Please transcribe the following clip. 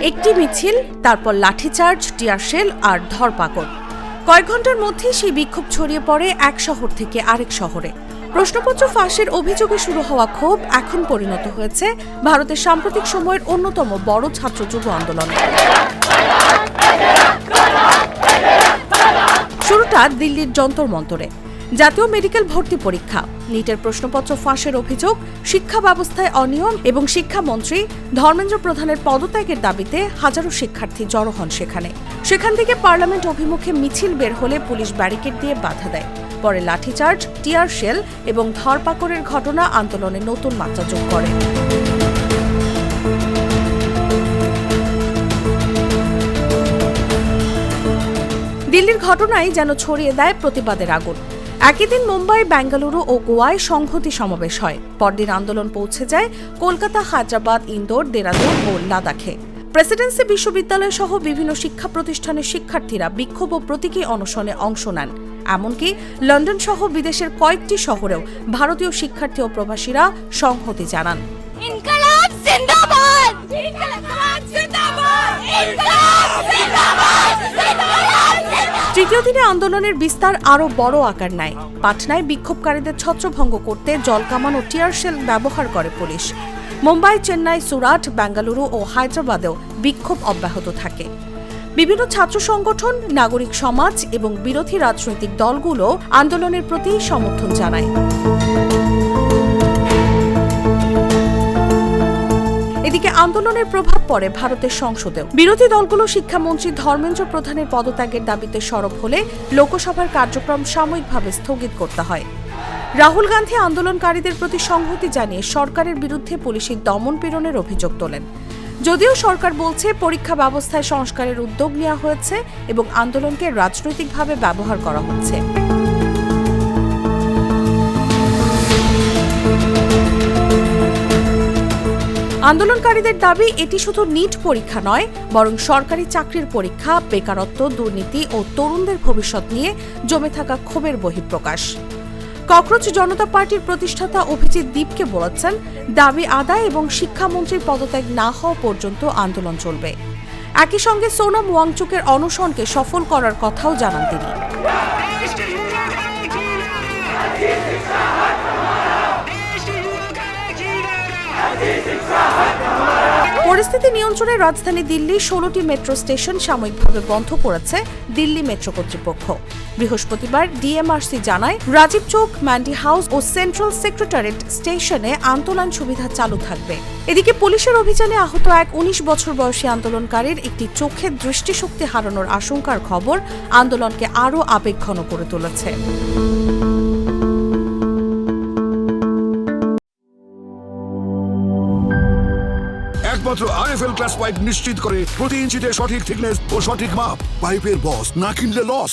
একটি মিছিল, তারপর লাঠিচার্জ, টিয়ারশেল আর ধরপাকড়। কয়েক ঘন্টার মধ্যে সেই বিক্ষোভ ছড়িয়ে পড়ে এক শহর থেকে আরেক শহরে। প্রশ্নপত্র ফাঁসের অভিযোগে শুরু হওয়া ক্ষোভ এখন পরিণত হয়েছে ভারতের সাম্প্রতিক সময়ের অন্যতম বড় ছাত্র যুব আন্দোলন। শুরুটা দিল্লির যন্তর মন্তরে। জাতীয় মেডিকেল ভর্তি পরীক্ষা, নিটের প্রশ্নপত্র ফাঁসের অভিযোগ, শিক্ষা ব্যবস্থায় অনিয়ম এবং শিক্ষামন্ত্রী ধর্মেন্দ্র প্রধানের পদত্যাগের দাবিতে হাজারো শিক্ষার্থী জড়ো হন সেখান থেকে পার্লামেন্ট অভিমুখে মিছিল বের হলে পুলিশ ব্যারিকেড দিয়ে বাধা দেয়। পরে লাঠিচার্জ, টিয়ারশেল এবং ধরপাকড়ের ঘটনা আন্দোলনে নতুন মাত্রা যোগ করে। দিল্লির ঘটনায় যেন ছড়িয়ে দেয় প্রতিবাদের আগুন। একই দিন মুম্বাই, বেঙ্গালুরু ও গোয়ায় সংহতি সমাবেশ হয়। পরদিন আন্দোলন পৌঁছে যায় কলকাতা, হায়দ্রাবাদ, ইন্দোর, দেরাদুন ও লাদাখে। প্রেসিডেন্সি বিশ্ববিদ্যালয় সহ বিভিন্ন শিক্ষা প্রতিষ্ঠানের শিক্ষার্থীরা বিক্ষোভ ও প্রতীকী অনশনে অংশ নেন। এমনকি লন্ডন সহ বিদেশের কয়েকটি শহরেও ভারতীয় শিক্ষার্থী ও প্রবাসীরা সংহতি জানান। ইনকলাব জিন্দাবাদ! ইনকলাব জিন্দাবাদ! ইনকলাব জিন্দাবাদ! তৃতীয় দিনে আন্দোলনের বিস্তার আরও বড় আকার নেয়। পাটনায় বিক্ষোভকারীদের ছত্রভঙ্গ করতে জলকামান ও টিয়ারশেল ব্যবহার করে পুলিশ। মুম্বাই, চেন্নাই, সুরাট, বেঙ্গালুরু ও হায়দ্রাবাদেও বিক্ষোভ অব্যাহত থাকে। বিভিন্ন ছাত্র সংগঠন, নাগরিক সমাজ এবং বিরোধী রাজনৈতিক দলগুলো আন্দোলনের প্রতি সমর্থন জানায়। এদিকে আন্দোলনের প্রভাব পড়ে ভারতের সংসদেও। বিরোধী দলগুলো শিক্ষামন্ত্রী ধর্মেন্দ্র প্রধানের পদত্যাগের দাবিতে সরব হলে লোকসভার কার্যক্রম সাময়িকভাবে স্থগিত করতে হয়। রাহুল গান্ধী আন্দোলনকারীদের প্রতি সংহতি জানিয়ে সরকারের বিরুদ্ধে পুলিশি দমন পীড়নের অভিযোগ তোলেন। যদিও সরকার বলছে পরীক্ষা ব্যবস্থায় সংস্কারের উদ্যোগ নেওয়া হয়েছে এবং আন্দোলনকে রাজনৈতিকভাবে ব্যবহার করা হচ্ছে। আন্দোলনকারীদের দাবি, এটি শুধু নিট পরীক্ষা নয়, বরং সরকারি চাকরির পরীক্ষা, বেকারত্ব, দুর্নীতি ও তরুণদের ভবিষ্যৎ নিয়ে জমে থাকা ক্ষোভের বহিঃপ্রকাশ। ককরোচ জনতা পার্টির প্রতিষ্ঠাতা অভিজিৎ দীপকে বলেছেন, দাবি আদায় এবং শিক্ষামন্ত্রীর পদত্যাগ না হওয়া পর্যন্ত আন্দোলন চলবে। একই সঙ্গে সোনাম ওয়াংচুকের অনশনকে সফল করার কথাও জানান তিনি। পরিস্থিতি নিয়ন্ত্রণে রাজধানী দিল্লি 16টি মেট্রো স্টেশন সাময়িকভাবে বন্ধ করেছে দিল্লি মেট্রো কর্তৃপক্ষ। বৃহস্পতিবার ডিএমআরসি জানায়, রাজীব চৌক, ম্যান্ডি হাউস ও সেন্ট্রাল সেক্রেটারিয়েট স্টেশনে আন্তঃলান সুবিধা চালু থাকবে। এদিকে পুলিশের অভিযানে আহত এক 19 বছর বয়সী আন্দোলনকারীর একটি চোখের দৃষ্টিশক্তি হারানোর আশঙ্কার খবর আন্দোলনকে আরও আবেগঘন করে তুলেছে। একমাত্র আরএফএল ক্লাস পাইপ নিশ্চিত করে প্রতি ইঞ্চিতে সঠিক থিকনেস ও সঠিক মাপ। পাইপের বস, না কিনলে লস।